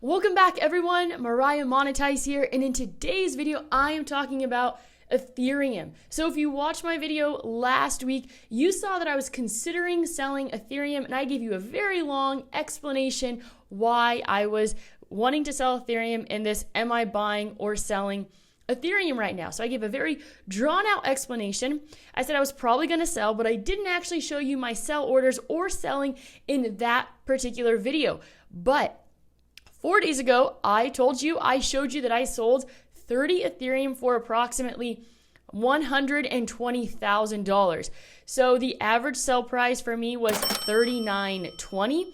Welcome back everyone, Mariah Monetize here, and in today's video I am talking about Ethereum. So if you watched my video last week, you saw that I was considering selling Ethereum, and I gave you a very long explanation why I was wanting to sell Ethereum in this am I buying or selling Ethereum right now. So I gave a very drawn out explanation. I said I was probably going to sell, but I didn't actually show you my sell orders or selling in that particular video. But 4 days ago, I showed you that I sold 30 Ethereum for approximately $120,000. So the average sell price for me was $39.20.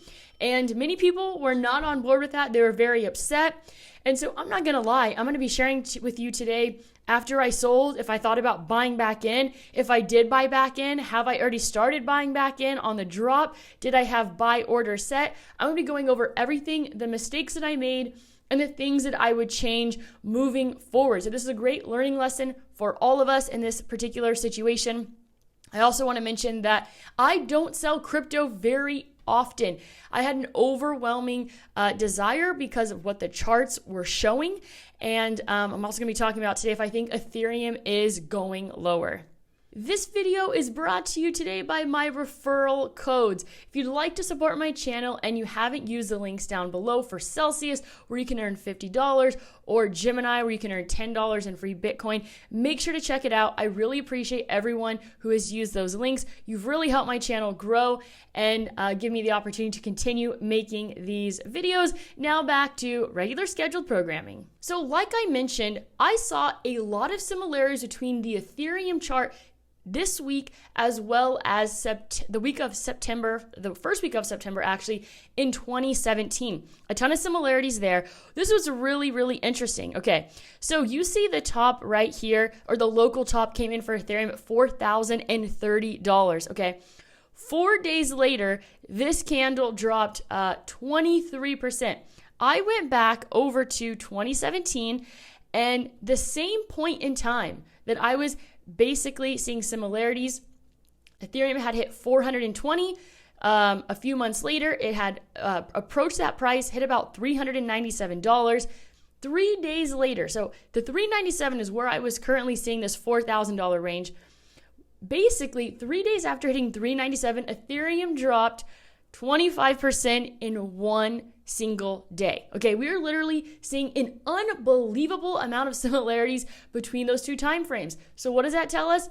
And many people were not on board with that. They were very upset. And so I'm not going to lie. I'm going to be sharing with you today after I sold, if I thought about buying back in. If I did buy back in, have I already started buying back in on the drop? Did I have buy order set? I'm going to be going over everything, the mistakes that I made, and the things that I would change moving forward. So this is a great learning lesson for all of us in this particular situation. I also want to mention that I don't sell crypto very often. I had an overwhelming desire because of what the charts were showing. And I'm also going to be talking about today if I think Ethereum is going lower. This video is brought to you today by my referral codes. If you'd like to support my channel and you haven't used the links down below for Celsius, where you can earn $50, or Gemini, where you can earn $10 in free Bitcoin, make sure to check it out. I really appreciate everyone who has used those links. You've really helped my channel grow and give me the opportunity to continue making these videos. Now back to regular scheduled programming. So like I mentioned, I saw a lot of similarities between the Ethereum chart this week as well as the week of September, the first week of September actually, in 2017. A ton of similarities there. This was really, really interesting. Okay, so you see the top right here, or the local top came in for Ethereum at $4,030. Okay, 4 days later, this candle dropped 23%. I went back over to 2017, and the same point in time that I was basically seeing similarities, Ethereum had hit 420. A few months later, it had approached that price, hit about $397. 3 days later, so the $397 is where I was currently seeing this $4,000 range. Basically, 3 days after hitting $397, Ethereum dropped 25% in one single day. Okay, we are literally seeing an unbelievable amount of similarities between those two time frames. So what does that tell us?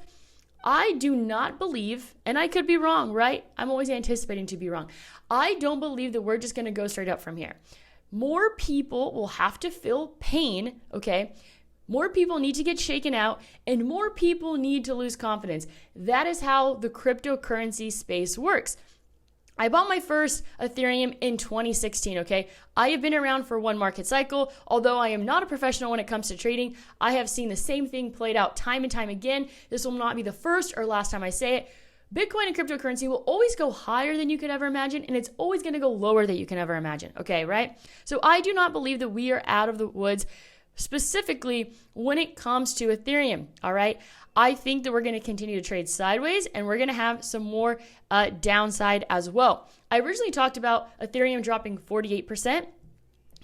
I do not believe, and I could be wrong, right? I'm always anticipating to be wrong. I don't believe that we're just going to go straight up from here. More people will have to feel pain, okay? More people need to get shaken out, and more people need to lose confidence. That is how the cryptocurrency space works. I bought my first Ethereum in 2016, okay? I have been around for one market cycle. Although I am not a professional when it comes to trading, I have seen the same thing played out time and time again. This will not be the first or last time I say it. Bitcoin and cryptocurrency will always go higher than you could ever imagine, and it's always going to go lower than you can ever imagine, okay, right? So I do not believe that we are out of the woods, specifically when it comes to Ethereum, all right? I think that we're going to continue to trade sideways, and we're going to have some more downside as well. I originally talked about Ethereum dropping 48%.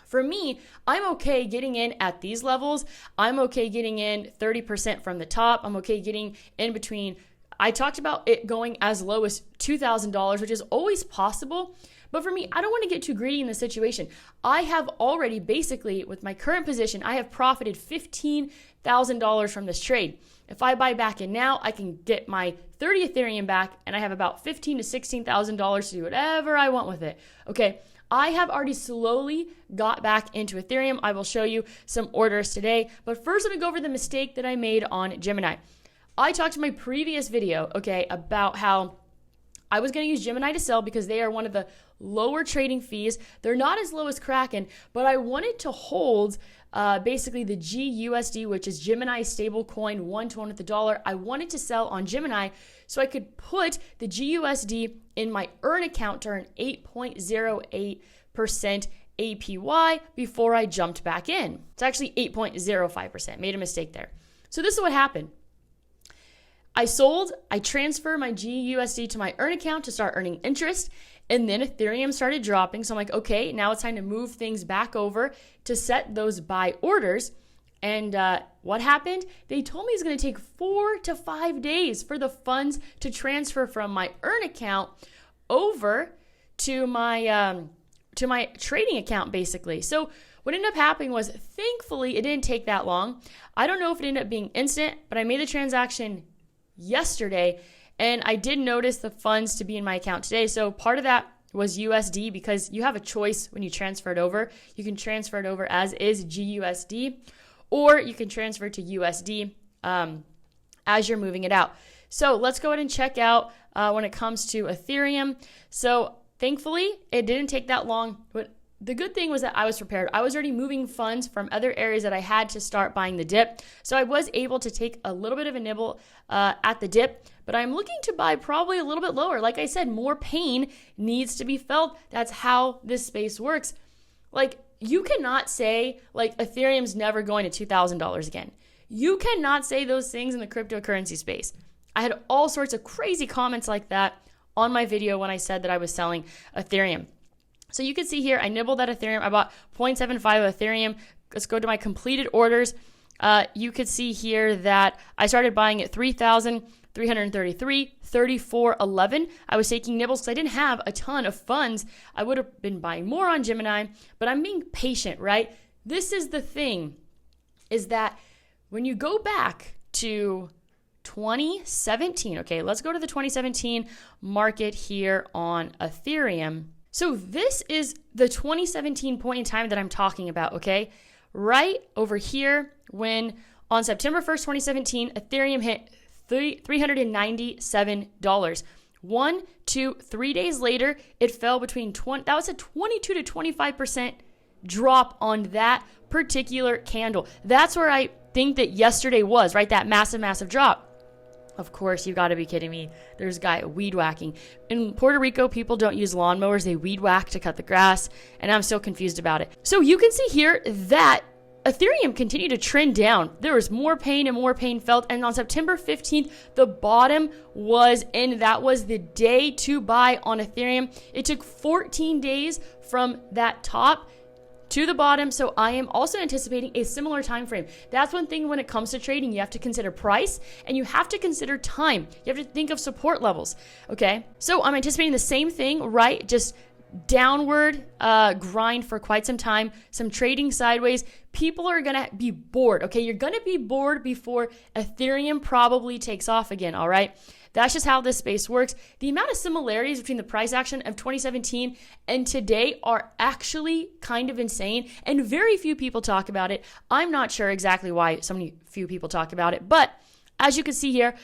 For me, I'm okay getting in at these levels. I'm okay getting in 30% from the top. I'm okay getting in between. I talked about it going as low as $2,000, which is always possible. But for me, I don't want to get too greedy in this situation. I have already basically, with my current position, I have profited $15,000 from this trade. If I buy back in now, I can get my 30 Ethereum back, and I have about $15,000 to $16,000 to do whatever I want with it. Okay, I have already slowly got back into Ethereum. I will show you some orders today. But first, let me go over the mistake that I made on Gemini. I talked in my previous video, okay, about how I was going to use Gemini to sell because they are one of the lower trading fees. They're not as low as Kraken, but I wanted to hold basically the GUSD, which is Gemini's stable coin, 1 to 1 with the dollar. I wanted to sell on Gemini so I could put the GUSD in my earn account to earn 8.08% APY before I jumped back in. It's actually 8.05%. Made a mistake there. So this is what happened. I sold, I transferred my GUSD to my earn account to start earning interest, And then Ethereum started dropping. So I'm like, okay, now it's time to move things back over to set those buy orders. And what happened? They told me it's going to take 4 to 5 days for the funds to transfer from my earn account over to my trading account, basically. So what ended up happening was, thankfully, it didn't take that long. I don't know if it ended up being instant, but I made the transaction yesterday, and I did notice the funds to be in my account today. So part of that was USD, because you have a choice when you transfer it over. You can transfer it over as is GUSD, or you can transfer to USD as you're moving it out. So let's go ahead and check out when it comes to Ethereum. So thankfully, it didn't take that long, but the good thing was that I was prepared. I was already moving funds from other areas that I had to start buying the dip. So I was able to take a little bit of a nibble at the dip, but I'm looking to buy probably a little bit lower. Like I said, more pain needs to be felt. That's how this space works. Like, you cannot say, like, Ethereum's never going to $2,000 again. You cannot say those things in the cryptocurrency space. I had all sorts of crazy comments like that on my video when I said that I was selling Ethereum. So you can see here, I nibbled at Ethereum. I bought 0.75 of Ethereum. Let's go to my completed orders. You could see here that I started buying at 3,333, 34.11. I was taking nibbles because I didn't have a ton of funds. I would have been buying more on Gemini, but I'm being patient, right? This is the thing, is that when you go back to 2017, okay, let's go to the 2017 market here on Ethereum. So this is the 2017 point in time that I'm talking about, okay? Right over here, when on September 1st, 2017, Ethereum hit $397. 1, 2, 3 days later, it fell between that was a 22 to 25% drop on that particular candle. That's where I think that yesterday was, right? That massive drop. Of course, you got to be kidding me. There's a guy weed whacking. In Puerto Rico, people don't use lawnmowers. They weed whack to cut the grass, and I'm still confused about it. So you can see here that Ethereum continued to trend down. There was more pain and more pain felt, and on September 15th, the bottom was in. That was the day to buy on Ethereum. It took 14 days from that top to the bottom, so I am also anticipating a similar time frame. That's one thing when it comes to trading. You have to consider price, and you have to consider time. You have to think of support levels, okay? So I'm anticipating the same thing, right? Just downward grind for quite some time, some trading sideways. People are gonna be bored, okay? You're gonna be bored before Ethereum probably takes off again, all right? That's just how this space works. The amount of similarities between the price action of 2017 and today are actually kind of insane, and very few people talk about it. I'm not sure exactly why few people talk about it, but as you can see here,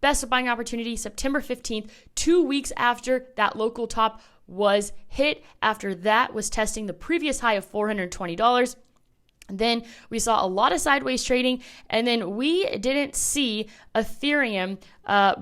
best buying opportunity, September 15th, 2 weeks after that local top was hit. After that was testing the previous high of $420. Then we saw a lot of sideways trading, and then we didn't see Ethereum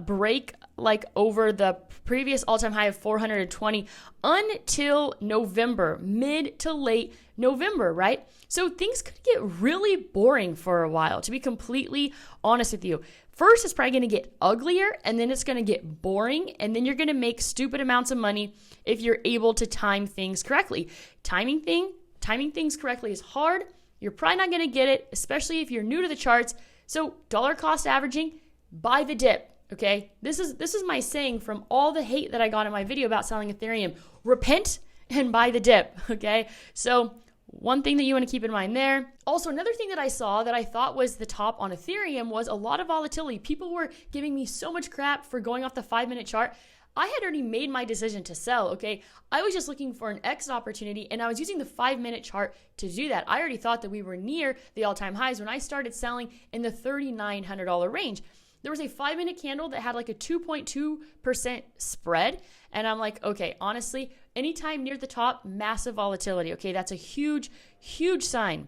break like over the previous all-time high of 420 until November, mid to late November, right? So things could get really boring for a while, to be completely honest with you. First, it's probably going to get uglier, and then it's going to get boring, and then you're going to make stupid amounts of money if you're able to time things correctly. Timing things correctly is hard. You're probably not going to get it, especially if you're new to the charts. So dollar cost averaging, buy the dip, okay? This is my saying from all the hate that I got in my video about selling Ethereum. Repent and buy the dip, okay? So one thing that you want to keep in mind there. Also, another thing that I saw that I thought was the top on Ethereum was a lot of volatility. People were giving me so much crap for going off the 5-minute chart. I had already made my decision to sell, okay? I was just looking for an exit opportunity, and I was using the 5-minute chart to do that. I already thought that we were near the all-time highs when I started selling in the $3,900 range. There was a 5-minute candle that had like a 2.2% spread, and I'm like, okay, honestly, anytime near the top, massive volatility, okay? That's a huge, huge sign.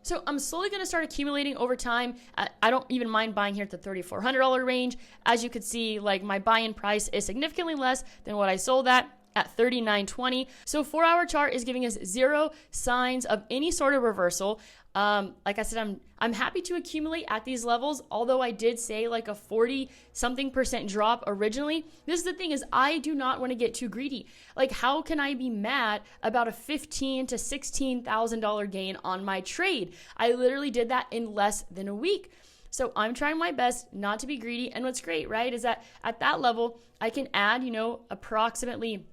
So I'm slowly going to start accumulating over time. I don't even mind buying here at the $3,400 range. As you can see, like my buy-in price is significantly less than what I sold at. at 39.20. So 4-hour chart is giving us zero signs of any sort of reversal. Like I said, I'm happy to accumulate at these levels, although I did say like a 40-something% drop originally. This is the thing, is I do not want to get too greedy. Like, how can I be mad about a $15,000 to $16,000 gain on my trade? I literally did that in less than a week. So I'm trying my best not to be greedy. And what's great, right, is that at that level, I can add, approximately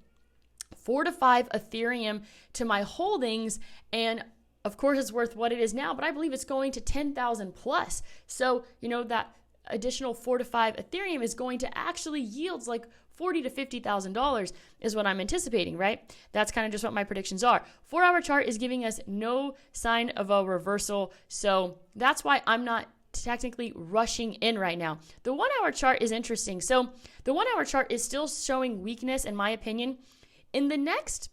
4 to 5 Ethereum to my holdings, and of course it's worth what it is now, but I believe it's going to 10,000 plus. So, that additional 4 to 5 Ethereum is going to actually yields like $40,000 to $50,000 is what I'm anticipating, right? That's kind of just what my predictions are. 4-hour chart is giving us no sign of a reversal. So that's why I'm not technically rushing in right now. The 1-hour chart is interesting. So the 1-hour chart is still showing weakness, in my opinion. In the next,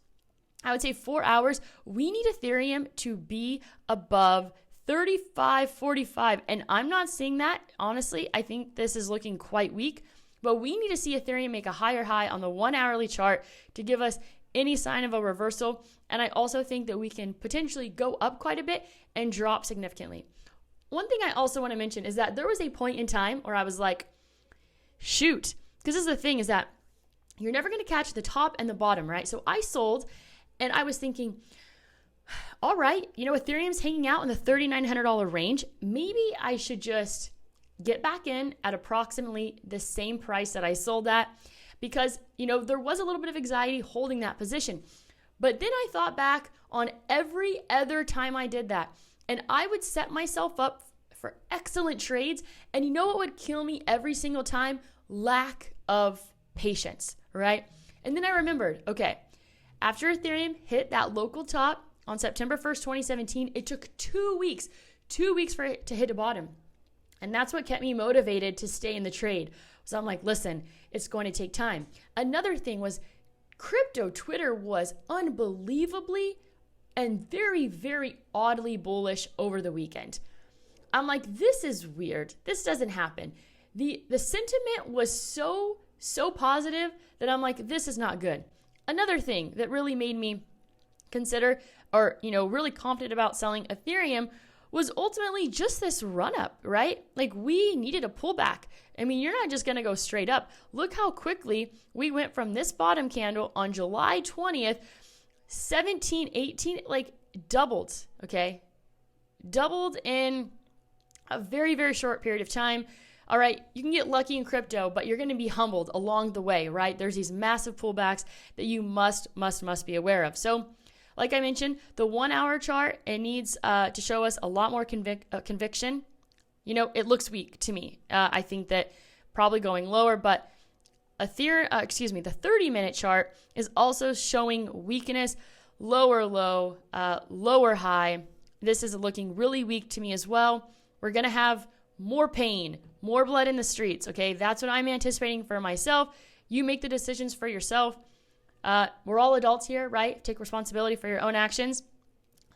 I would say 4 hours, we need Ethereum to be above 35.45. And I'm not seeing that. Honestly, I think this is looking quite weak. But we need to see Ethereum make a higher high on the 1-hourly chart to give us any sign of a reversal. And I also think that we can potentially go up quite a bit and drop significantly. One thing I also want to mention is that there was a point in time where I was like, shoot, because this is the thing, is that you're never going to catch the top and the bottom, right? So I sold, and I was thinking, all right, Ethereum's hanging out in the $3,900 range. Maybe I should just get back in at approximately the same price that I sold at, because, there was a little bit of anxiety holding that position. But then I thought back on every other time I did that, and I would set myself up for excellent trades. And you know what would kill me every single time? Lack of patience, right? And then I remembered, okay, after Ethereum hit that local top on September 1st, 2017, it took 2 weeks for it to hit a bottom. And that's what kept me motivated to stay in the trade. So I'm like, listen, it's going to take time. Another thing was crypto Twitter was unbelievably and very, very oddly bullish over the weekend. I'm like, this is weird. This doesn't happen. The sentiment was so positive that I'm like, this is not good. Another thing that really made me consider, or, really confident about selling Ethereum was ultimately just this run up, right? Like, we needed a pullback. I mean, you're not just going to go straight up. Look how quickly we went from this bottom candle on July 20th, 17, 18, like doubled, okay? Doubled in a very, very short period of time. All right, you can get lucky in crypto, but you're going to be humbled along the way, right? There's these massive pullbacks that you must be aware of. So, like I mentioned, the 1-hour chart, it needs to show us a lot more conviction. It looks weak to me. I think that probably going lower, but the 30-minute chart is also showing weakness, lower low, lower high. This is looking really weak to me as well. We're going to have more pain, more blood in the streets, okay? That's what I'm anticipating for myself. You make the decisions for yourself. We're all adults here, right? Take responsibility for your own actions.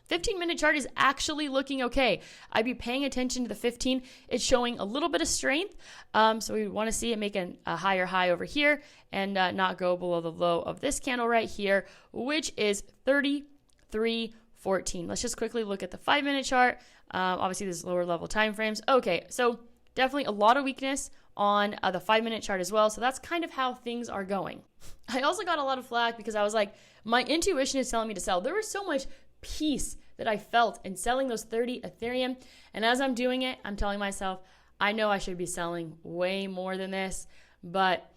15-minute chart is actually looking okay. I'd be paying attention to the 15. It's showing a little bit of strength. So we want to see it make a higher high over here and not go below the low of this candle right here, which is 33.14. Let's just quickly look at the 5-minute chart. Obviously, there's lower level time frames. Okay, so definitely a lot of weakness on the 5-minute chart as well. So that's kind of how things are going. I also got a lot of flack because I was like, my intuition is telling me to sell. There was so much peace that I felt in selling those 30 Ethereum. And as I'm doing it, I'm telling myself, I know I should be selling way more than this. But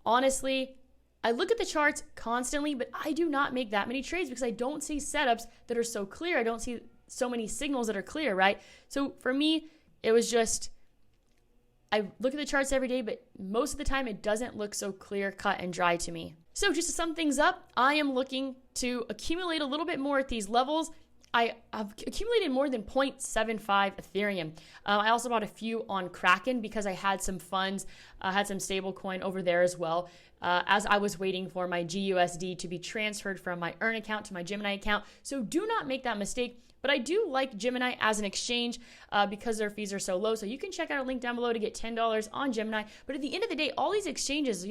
honestly, I look at the charts constantly, but I do not make that many trades because I don't see setups that are so clear. I don't see so many signals that are clear, right? So for me, it was just, I look at the charts every day, but most of the time it doesn't look so clear, cut, and dry to me. So just to sum things up, I am looking to accumulate a little bit more at these levels. I've accumulated more than 0.75 Ethereum. I also bought a few on Kraken because I had some funds, had some stable coin over there as well, as I was waiting for my GUSD to be transferred from my Earn account to my Gemini account. So do not make that mistake. But I do like Gemini as an exchange because their fees are so low. So you can check out a link down below to get $10 on Gemini. But at the end of the day, all these exchanges,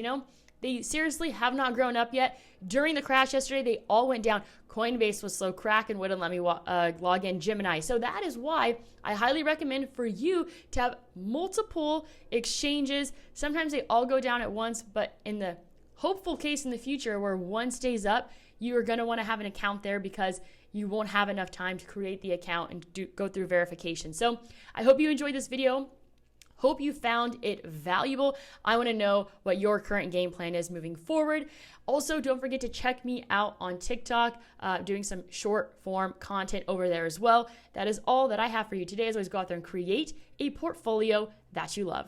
They seriously have not grown up yet. During the crash yesterday, they all went down. Coinbase was slow. Kraken wouldn't let me log in. Gemini. So that is why I highly recommend for you to have multiple exchanges. Sometimes they all go down at once, but in the hopeful case in the future where one stays up, you are going to want to have an account there because you won't have enough time to create the account and go through verification. So I hope you enjoyed this video. Hope you found it valuable. I want to know what your current game plan is moving forward. Also, don't forget to check me out on TikTok, doing some short form content over there as well. That is all that I have for you today. As always, go out there and create a portfolio that you love.